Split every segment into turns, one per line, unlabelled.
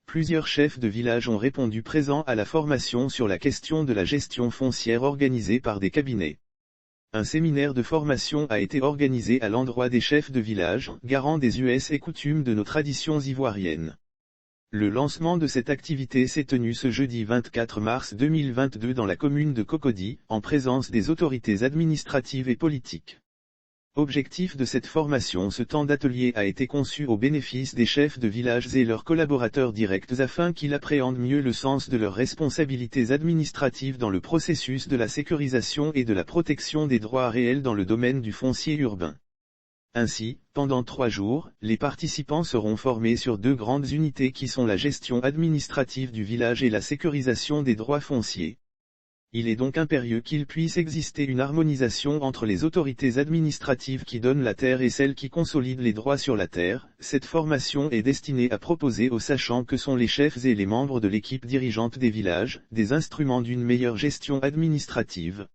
plusieurs chefs de village ont répondu présents à la formation sur la question de la gestion foncière organisée par des cabinets. Un séminaire de formation a été organisé à l'endroit des chefs de village, garants des us et coutumes de nos traditions ivoiriennes. Le lancement de cette activité s'est tenu ce jeudi 24 mars 2022 dans la commune de Cocody, en présence des autorités administratives et politiques. Objectif de cette formation: ce temps d'atelier a été conçu au bénéfice des chefs de village et leurs collaborateurs directs afin qu'ils appréhendent mieux le sens de leurs responsabilités administratives dans le processus de la sécurisation et de la protection des droits réels dans le domaine du foncier urbain. Ainsi, pendant 3 jours, les participants seront formés sur 2 grandes unités qui sont la gestion administrative du village et la sécurisation des droits fonciers. Il est donc impérieux qu'il puisse exister une harmonisation entre les autorités administratives qui donnent la terre et celles qui consolident les droits sur la terre. Cette formation est destinée à proposer aux sachants que sont les chefs et les membres de l'équipe dirigeante des villages, des instruments d'une meilleure gestion administrative.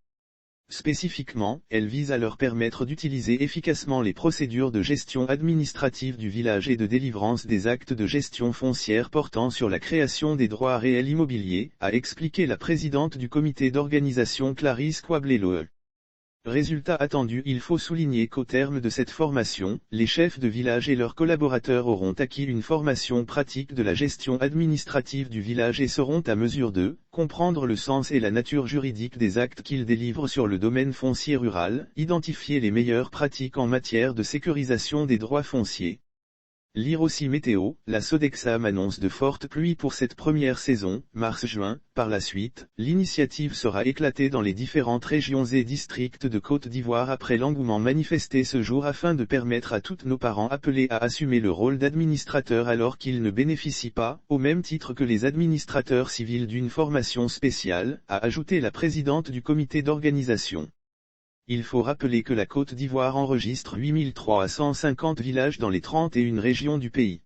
Spécifiquement, elle vise à leur permettre d'utiliser efficacement les procédures de gestion administrative du village et de délivrance des actes de gestion foncière portant sur la création des droits réels immobiliers, a expliqué la présidente du comité d'organisation Clarisse Kwableloe. Résultat attendu: il faut souligner qu'au terme de cette formation, les chefs de village et leurs collaborateurs auront acquis une formation pratique de la gestion administrative du village et seront à mesure de comprendre le sens et la nature juridique des actes qu'ils délivrent sur le domaine foncier rural, identifier les meilleures pratiques en matière de sécurisation des droits fonciers. Lire aussi météo: la Sodexam annonce de fortes pluies pour cette première saison, mars-juin. Par la suite, l'initiative sera éclatée dans les différentes régions et districts de Côte d'Ivoire après l'engouement manifesté ce jour afin de permettre à tous nos parents appelés à assumer le rôle d'administrateurs alors qu'ils ne bénéficient pas, au même titre que les administrateurs civils, d'une formation spéciale, a ajouté la présidente du comité d'organisation. Il faut rappeler que la Côte d'Ivoire enregistre 8350 villages dans les 31 régions du pays.